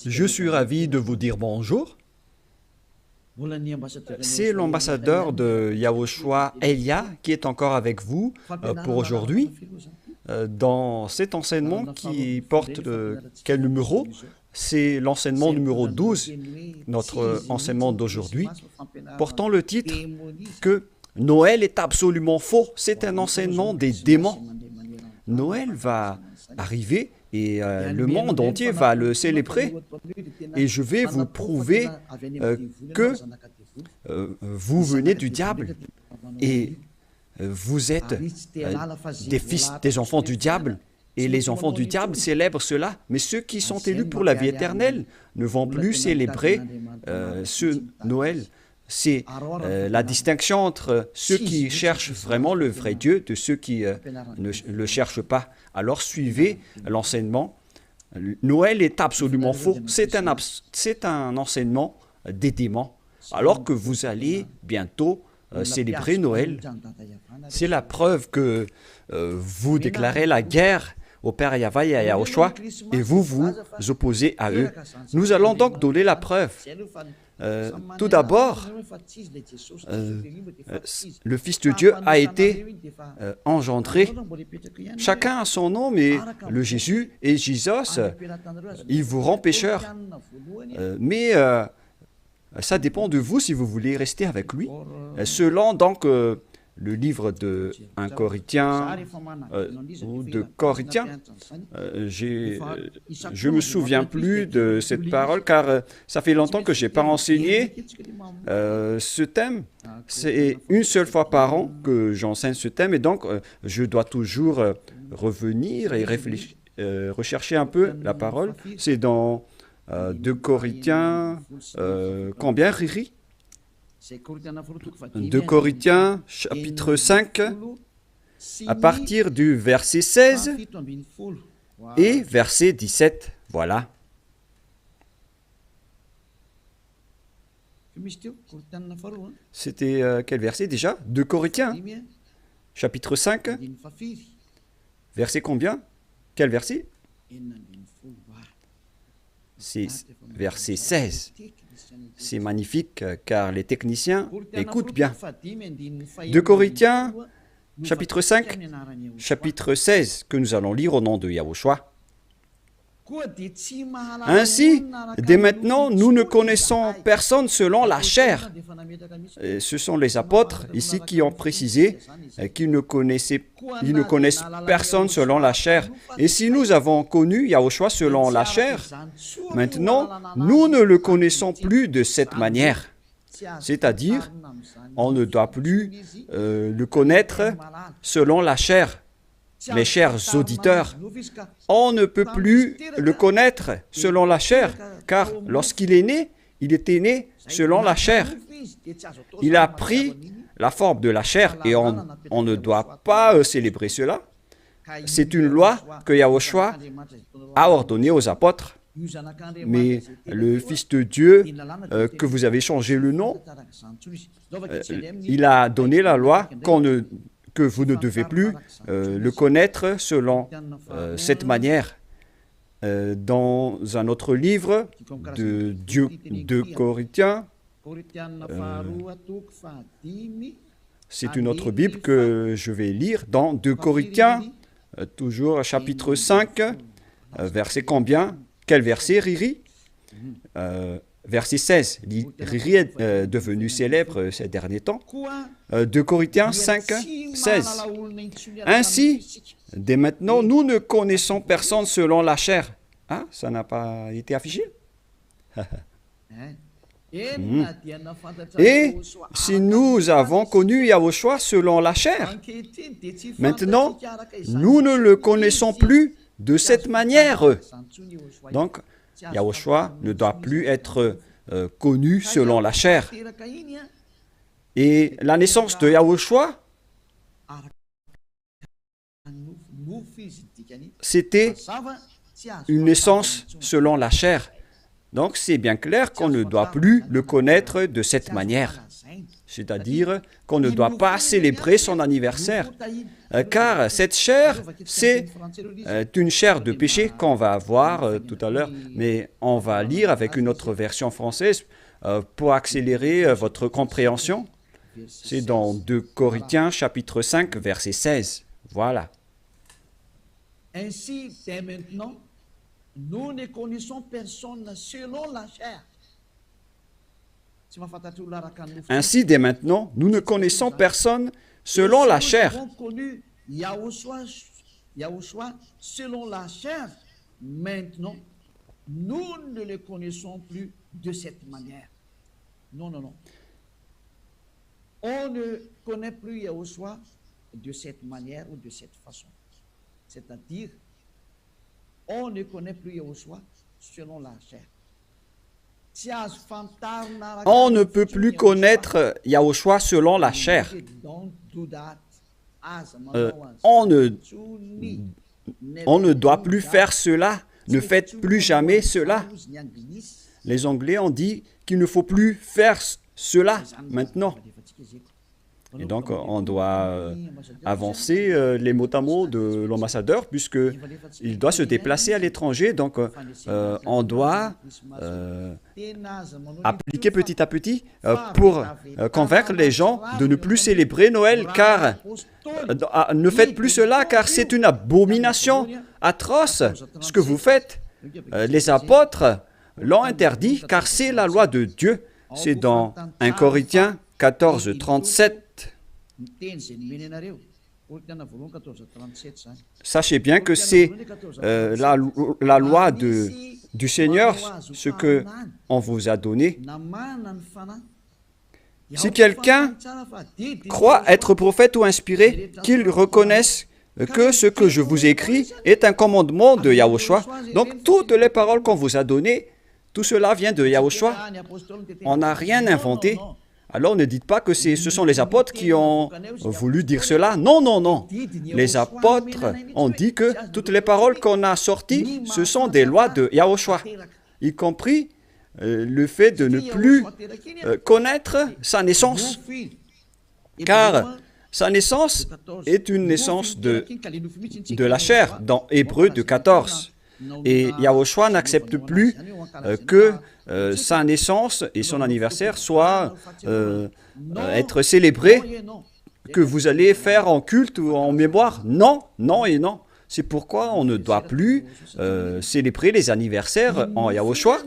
Je suis ravi de vous dire bonjour. C'est l'ambassadeur de Yahushua Elia qui est encore avec vous pour aujourd'hui dans cet enseignement qui porte quel numéro? C'est l'enseignement numéro 12, notre enseignement d'aujourd'hui, portant le titre que Noël est absolument faux. C'est un enseignement des démons. Noël va arriver et le monde entier va le célébrer. Et je vais vous prouver que vous venez du diable et vous êtes des enfants du diable. Et les enfants du diable célèbrent cela. Mais ceux qui sont élus pour la vie éternelle ne vont plus célébrer ce Noël. C'est la distinction entre ceux qui cherchent vraiment le vrai Dieu de ceux qui ne le cherchent pas. Alors suivez l'enseignement. Noël est absolument faux. C'est un enseignement des démons. Alors que vous allez bientôt célébrer Noël, c'est la preuve que vous déclarez la guerre au Père Yahweh et à Yahushua et vous vous opposez à eux. Nous allons donc donner la preuve. Tout d'abord, le Fils de Dieu a été engendré. Chacun a son nom, mais le Jésus et Jésus, il vous rend pécheur. Mais ça dépend de vous si vous voulez rester avec lui. Selon donc le livre de 1 Corinthiens ou de Corinthiens, je ne me souviens plus de cette parole car ça fait longtemps que je n'ai pas enseigné ce thème. C'est une seule fois par an que j'enseigne ce thème et donc je dois toujours revenir et réfléchir, rechercher un peu la parole. C'est dans 2 Corinthiens, combien, Riri? 2 Corinthiens, chapitre 5, à partir du verset 16 et verset 17. Voilà. C'était quel verset déjà? 2 Corinthiens, chapitre 5, verset combien? Quel verset? C'est verset 16. C'est magnifique car les techniciens écoutent bien. 2 Corinthiens, chapitre 5, chapitre 16, que nous allons lire au nom de Yahushua. Ainsi, dès maintenant, nous ne connaissons personne selon la chair. Et ce sont les apôtres ici qui ont précisé qu'ils ne connaissent personne selon la chair. Et si nous avons connu Yahushua selon la chair, maintenant, nous ne le connaissons plus de cette manière. C'est-à-dire, on ne doit plus le connaître selon la chair. Mes chers auditeurs, on ne peut plus le connaître selon la chair, car lorsqu'il est né, il était né selon la chair. Il a pris la forme de la chair et on ne doit pas célébrer cela. C'est une loi que Yahushua a ordonnée aux apôtres. Mais le Fils de Dieu, que vous avez changé le nom, il a donné la loi que vous ne devez plus le connaître selon cette manière. Dans un autre livre de Corinthiens, c'est une autre Bible que je vais lire, dans 2 Corinthiens, toujours chapitre 5, verset combien? Quel verset, Riri? Verset 16. Riri est devenu célèbre ces derniers temps. 2 Corinthiens 5, 16. Ainsi, dès maintenant, nous ne connaissons personne selon la chair. Ah, ça n'a pas été affiché? Et si nous avons connu Yahushua selon la chair, maintenant, nous ne le connaissons plus de cette manière. Donc, Yahushua ne doit plus être connu selon la chair. Et la naissance de Yahushua, c'était une naissance selon la chair. Donc c'est bien clair qu'on ne doit plus le connaître de cette manière. c'est-à-dire qu'on ne doit pas célébrer son anniversaire, car cette chair, c'est une chair de péché qu'on va voir tout à l'heure, mais on va lire avec une autre version française pour accélérer votre compréhension. C'est dans 2 Corinthiens chapitre 5, verset 16. Voilà. Ainsi, dès maintenant, nous ne connaissons personne selon la chair. Ainsi, dès maintenant, nous ne connaissons personne selon la chair. Nous avons connu Yahushua selon la chair. Maintenant, nous ne le connaissons plus de cette manière. Non, non, non. On ne connaît plus Yahushua de cette manière ou de cette façon. C'est-à-dire, on ne connaît plus Yahushua selon la chair. On ne peut plus connaître Yahushua selon la chair. On ne doit plus faire cela. Ne faites plus jamais cela. Les Anglais ont dit qu'il ne faut plus faire cela maintenant. Et donc, on doit avancer les mots à mots de l'ambassadeur, puisqu'il doit se déplacer à l'étranger. Donc, on doit appliquer petit à petit pour convaincre les gens de ne plus célébrer Noël, car ne faites plus cela, car c'est une abomination atroce ce que vous faites. Les apôtres l'ont interdit, car c'est la loi de Dieu. C'est dans 1 Corinthiens 14, 37. Sachez bien que c'est la loi du Seigneur, ce qu'on vous a donné. Si quelqu'un croit être prophète ou inspiré, qu'il reconnaisse que ce que je vous écris est un commandement de Yahushua. Donc, toutes les paroles qu'on vous a données, tout cela vient de Yahushua. On n'a rien inventé. Alors ne dites pas que ce sont les apôtres qui ont voulu dire cela. Non, non, non. Les apôtres ont dit que toutes les paroles qu'on a sorties, ce sont des lois de Yahushua, y compris le fait de ne plus connaître sa naissance. Car sa naissance est une naissance de la chair, dans Hébreux 14. Et Yahushua n'accepte plus que sa naissance et son anniversaire soient être célébrés, que vous allez faire en culte ou en mémoire. Non, non et non. C'est pourquoi on ne doit plus célébrer les anniversaires en Yahushua.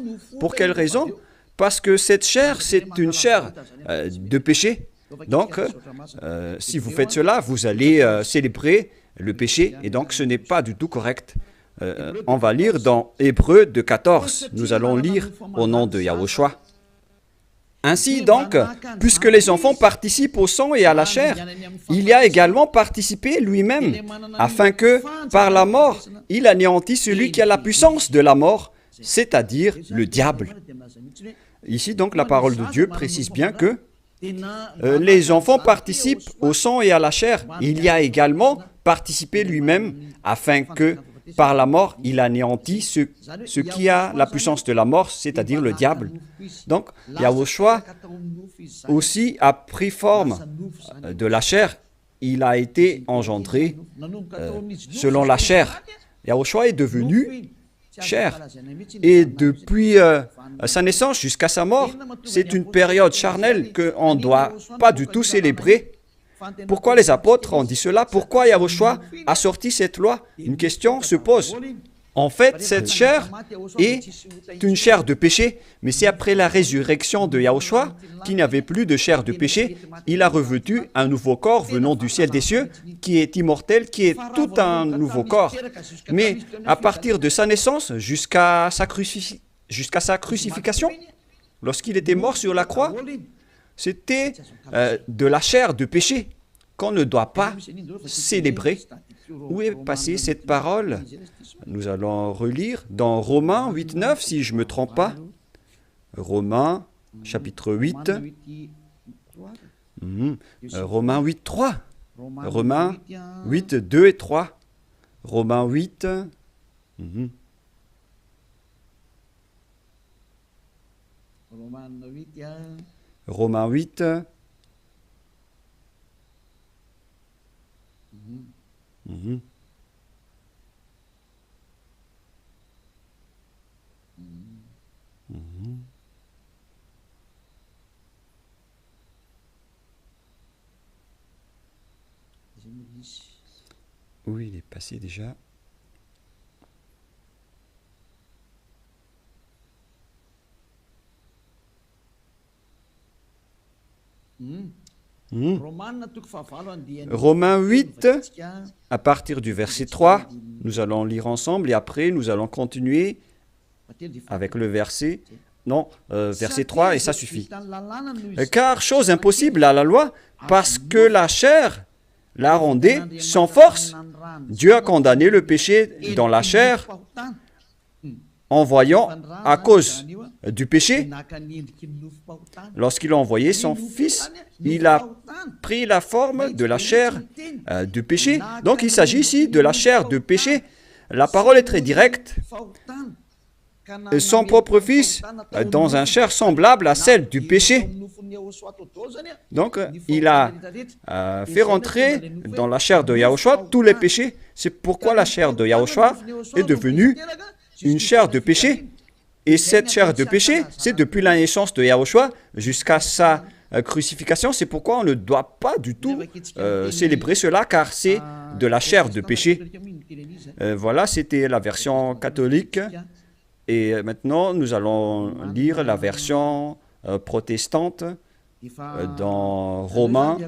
Pour quelle raison? Parce que cette chair, c'est une chair de péché. Donc, si vous faites cela, vous allez célébrer le péché, et donc ce n'est pas du tout correct. On va lire dans Hébreux 14. Nous allons lire au nom de Yahushua. Ainsi donc, puisque les enfants participent au sang et à la chair, il y a également participé lui-même, afin que, par la mort, il anéantisse celui qui a la puissance de la mort, c'est-à-dire le diable. Ici donc, la parole de Dieu précise bien que les enfants participent au sang et à la chair. Il y a également participé lui-même, afin que, par la mort, il anéantit ce qui a la puissance de la mort, c'est-à-dire le diable. Donc, Yahushua aussi a pris forme de la chair. Il a été engendré selon la chair. Yahushua est devenu chair. Et depuis sa naissance jusqu'à sa mort, c'est une période charnelle qu'on ne doit pas du tout célébrer. Pourquoi les apôtres ont dit cela? Pourquoi Yahushua a sorti cette loi? Une question se pose. En fait, cette chair est une chair de péché, mais c'est après la résurrection de Yahushua qu'il n'y avait plus de chair de péché. Il a revêtu un nouveau corps venant du ciel des cieux, qui est immortel, qui est tout un nouveau corps. Mais à partir de sa naissance jusqu'à sa crucifixion, lorsqu'il était mort sur la croix, c'était de la chair de péché qu'on ne doit pas célébrer. Où est passée cette parole? Nous allons relire dans Romains 8, 9, si je ne me trompe pas. Romains, chapitre 8. Romains 8, 3. Romains 8, 2 et 3. Romains 8. Romains 8, Mhm. Mhm. Oui, il est passé déjà. Mhm. Romains 8, à partir du verset 3, nous allons lire ensemble et après nous allons continuer avec le verset, non, verset 3 et ça suffit. Car chose impossible à la loi, parce que la chair la rendait sans force. Dieu a condamné le péché dans la chair en voyant, à cause du péché, lorsqu'il a envoyé son Fils, il a pris la forme de la chair du péché. Donc il s'agit ici de la chair du péché. La parole est très directe. Son propre Fils dans un chair semblable à celle du péché. Donc, il a fait rentrer dans la chair de Yahushua tous les péchés. C'est pourquoi la chair de Yahushua est devenue une chair de péché. Et cette chair de péché, c'est depuis la naissance de Yahushua jusqu'à sa crucifixion. C'est pourquoi on ne doit pas du tout célébrer cela, car c'est de la chair de péché. Voilà, c'était la version catholique. Et maintenant, nous allons lire la version protestante dans Romains.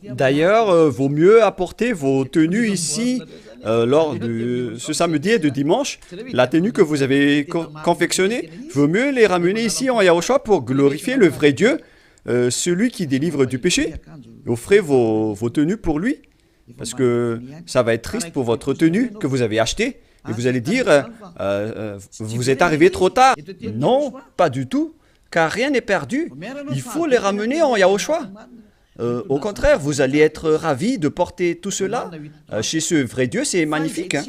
D'ailleurs, vaut mieux apporter vos tenues ici lors de ce samedi et de dimanche. La tenue que vous avez confectionnée, vaut mieux les ramener ici en Yahushua pour glorifier le vrai Dieu, celui qui délivre du péché. Offrez vos tenues pour lui, parce que ça va être triste pour votre tenue que vous avez achetée. Et vous allez dire, vous êtes arrivé trop tard. Non, pas du tout, car rien n'est perdu. Il faut les ramener en Yahushua. Au contraire, vous allez être ravis de porter tout cela chez ce vrai Dieu, c'est magnifique. Hein?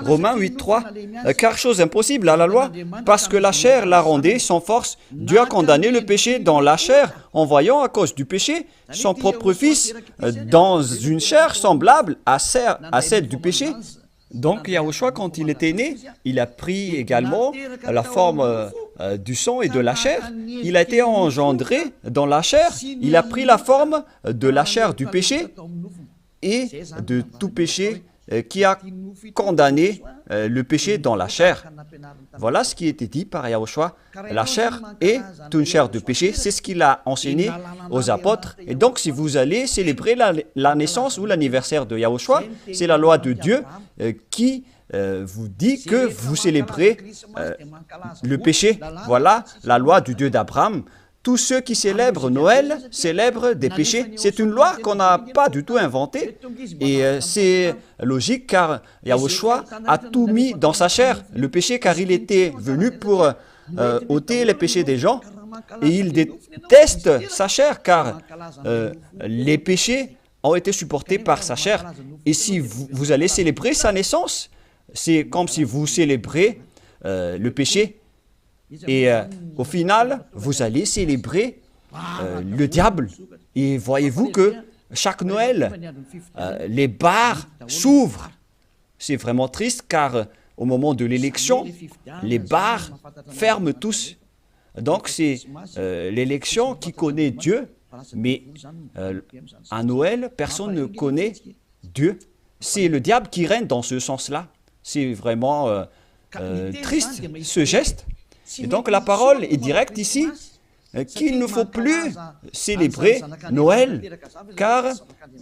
Romains 8.3, car chose impossible à la loi, parce que la chair la rendait sans force, Dieu a condamné le péché dans la chair, en voyant à cause du péché son propre Fils dans une chair semblable à celle du péché. Donc Yahushua, quand il était né, il a pris également la forme du sang et de la chair. Il a été engendré dans la chair. Il a pris la forme de la chair du péché et de tout péché qui a condamné le péché dans la chair. Voilà ce qui était dit par Yahushua. La chair est une chair de péché. C'est ce qu'il a enseigné aux apôtres. Et donc, si vous allez célébrer la naissance ou l'anniversaire de Yahushua, c'est la loi de Dieu qui vous dit que vous célébrez le péché. Voilà la loi du Dieu d'Abraham. Tous ceux qui célèbrent Noël célèbrent des péchés. C'est une loi qu'on n'a pas du tout inventée. Et c'est logique car Yahushua a tout mis dans sa chair, le péché, car il était venu pour ôter les péchés des gens. Et il déteste sa chair car les péchés ont été supportés par sa chair. Et si vous allez célébrer sa naissance, c'est comme si vous célébrez le péché. Et au final, vous allez célébrer le diable. Et voyez-vous que chaque Noël, les bars s'ouvrent. C'est vraiment triste car au moment de l'élection, les bars ferment tous. Donc c'est l'élection qui connaît Dieu, mais à Noël, personne ne connaît Dieu. C'est le diable qui règne dans ce sens-là. C'est vraiment triste ce geste. Et donc la parole est directe ici, qu'il ne faut plus célébrer Noël, car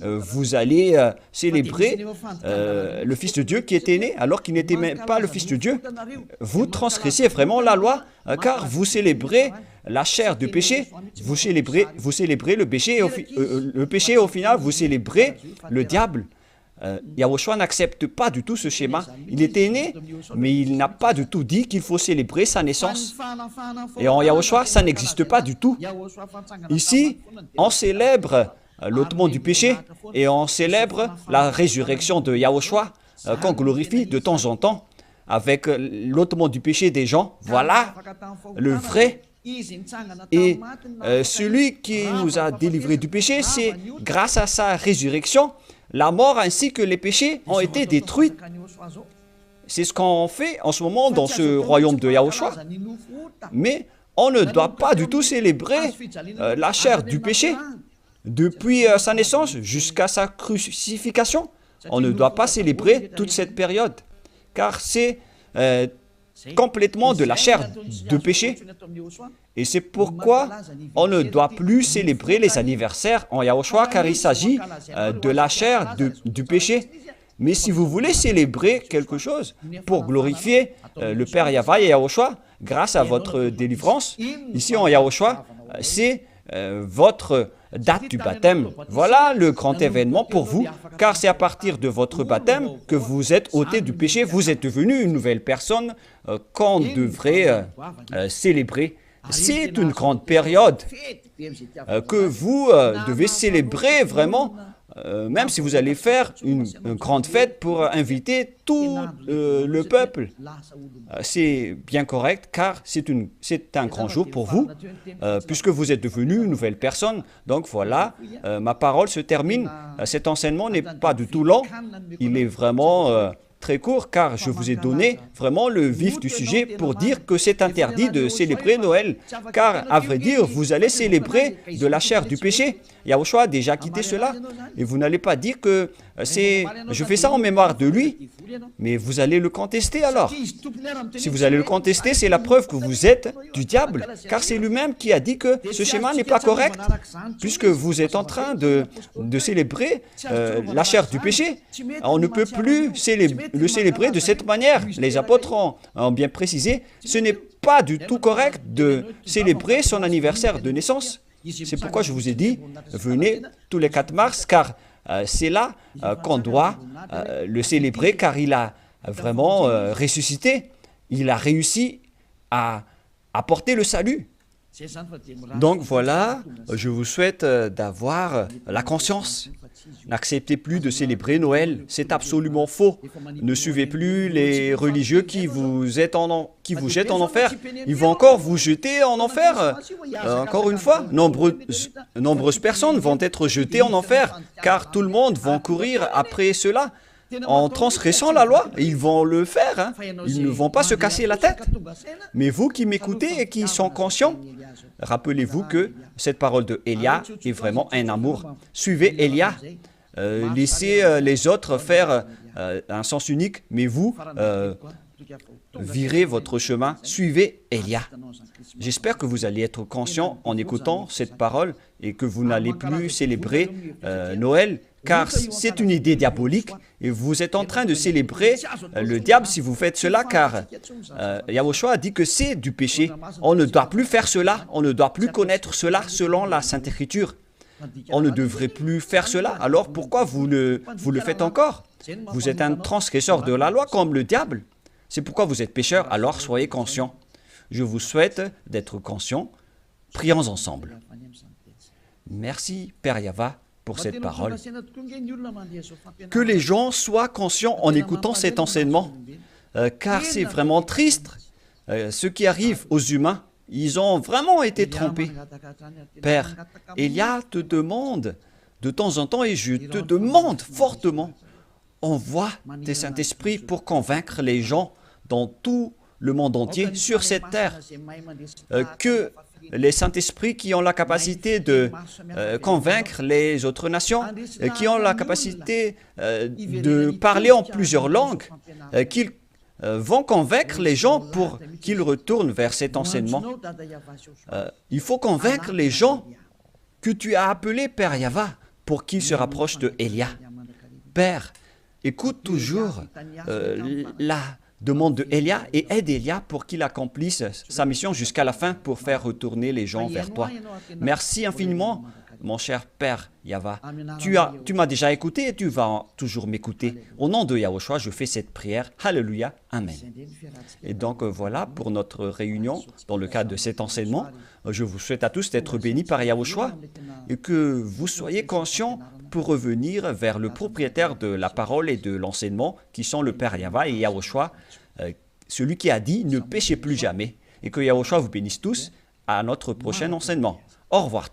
vous allez célébrer le Fils de Dieu qui était né, alors qu'il n'était même pas le Fils de Dieu. Vous transgressez vraiment la loi, car vous célébrez la chair du péché, vous célébrez le péché, et au final, vous célébrez le diable. Yahushua n'accepte pas du tout ce schéma. Il était né, mais il n'a pas du tout dit qu'il faut célébrer sa naissance. Et en Yahushua, ça n'existe pas du tout. Ici, on célèbre l'ôtement du péché et on célèbre la résurrection de Yahushua qu'on glorifie de temps en temps avec l'ôtement du péché des gens. Voilà le vrai. Et celui qui nous a délivrés du péché, c'est grâce à sa résurrection. la mort ainsi que les péchés ont été détruits. C'est ce qu'on fait en ce moment dans ce royaume de Yahushua. Mais on ne doit pas du tout célébrer la chair du péché. Depuis sa naissance jusqu'à sa crucifixion, on ne doit pas célébrer toute cette période, car c'est complètement de la chair de péché. Et c'est pourquoi on ne doit plus célébrer les anniversaires en Yahushua, car il s'agit de la chair du péché. Mais si vous voulez célébrer quelque chose pour glorifier le Père Yahva et Yahushua, grâce à votre délivrance, ici en Yahushua, c'est votre date du baptême. Voilà le grand événement pour vous, car c'est à partir de votre baptême que vous êtes ôté du péché, vous êtes devenu une nouvelle personne qu'on devrait célébrer. C'est une grande période que vous devez célébrer vraiment, même si vous allez faire une grande fête pour inviter tout le peuple. C'est bien correct, car c'est un grand jour pour vous, puisque vous êtes devenu une nouvelle personne. Donc voilà, ma parole se termine. Cet enseignement n'est pas du tout long, il est vraiment très court, car je vous ai donné vraiment le vif du sujet pour dire que c'est interdit de célébrer Noël, car à vrai dire, vous allez célébrer de la chair du péché. Yahushua a déjà quitté cela, et vous n'allez pas dire que je fais ça en mémoire de lui, mais vous allez le contester alors. Si vous allez le contester, c'est la preuve que vous êtes du diable, car c'est lui-même qui a dit que ce schéma n'est pas correct, puisque vous êtes en train de célébrer la chair du péché. On ne peut plus le célébrer de cette manière. Les apôtres ont bien précisé, ce n'est pas du tout correct de célébrer son anniversaire de naissance. C'est pourquoi je vous ai dit, venez tous les 4 mars, car c'est là qu'on doit le célébrer, car il a vraiment ressuscité. Il a réussi à apporter le salut. Donc voilà, je vous souhaite d'avoir la conscience. N'acceptez plus de célébrer Noël, c'est absolument faux. Ne suivez plus les religieux qui vous jettent en enfer. Ils vont encore vous jeter en enfer. Encore une fois, nombreuses personnes vont être jetées en enfer, car tout le monde va courir après cela. En transgressant la loi, ils vont le faire, hein. Ils ne vont pas se casser la tête. Mais vous qui m'écoutez et qui sont conscients, rappelez-vous que cette parole de Élia est vraiment un amour. Suivez Élia, laissez les autres faire un sens unique, mais vous, virez votre chemin, suivez Élia. J'espère que vous allez être conscient en écoutant cette parole et que vous n'allez plus célébrer Noël, car c'est une idée diabolique et vous êtes en train de célébrer le diable si vous faites cela, car Yahushua a dit que c'est du péché. On ne doit plus faire cela, on ne doit plus connaître cela selon la Sainte Écriture. On ne devrait plus faire cela, alors pourquoi vous le faites encore? Vous êtes un transgresseur de la loi comme le diable. C'est pourquoi vous êtes pécheur, alors soyez conscients. Je vous souhaite d'être conscients. Prions ensemble. Merci, Père Yahva, pour cette parole. Que les gens soient conscients en écoutant cet enseignement, car c'est vraiment triste. Ce qui arrive aux humains, ils ont vraiment été trompés. Père, Élia te demande de temps en temps, et je te demande fortement, envoie tes Saint-Esprit pour convaincre les gens dans tout le monde entier, sur cette terre, que les Saint-Esprits qui ont la capacité de convaincre les autres nations, qui ont la capacité de parler en plusieurs langues, qu'ils vont convaincre les gens pour qu'ils retournent vers cet enseignement. Il faut convaincre les gens que tu as appelés Père Yahva pour qu'ils se rapprochent de Élia. Père, écoute toujours la demande de Élia et aide Élia pour qu'il accomplisse sa mission jusqu'à la fin pour faire retourner les gens vers toi. Merci infiniment, mon cher Père Yahva. Tu m'as déjà écouté et tu vas toujours m'écouter. Au nom de Yahushua, je fais cette prière. Alléluia. Amen. Et donc voilà pour notre réunion dans le cadre de cet enseignement. Je vous souhaite à tous d'être bénis par Yahushua et que vous soyez conscients pour revenir vers le propriétaire de la parole et de l'enseignement, qui sont le Père Yahva et Yahushua, celui qui a dit « Ne péchez plus jamais ». Et que Yahushua vous bénisse tous à notre prochain enseignement. Au revoir.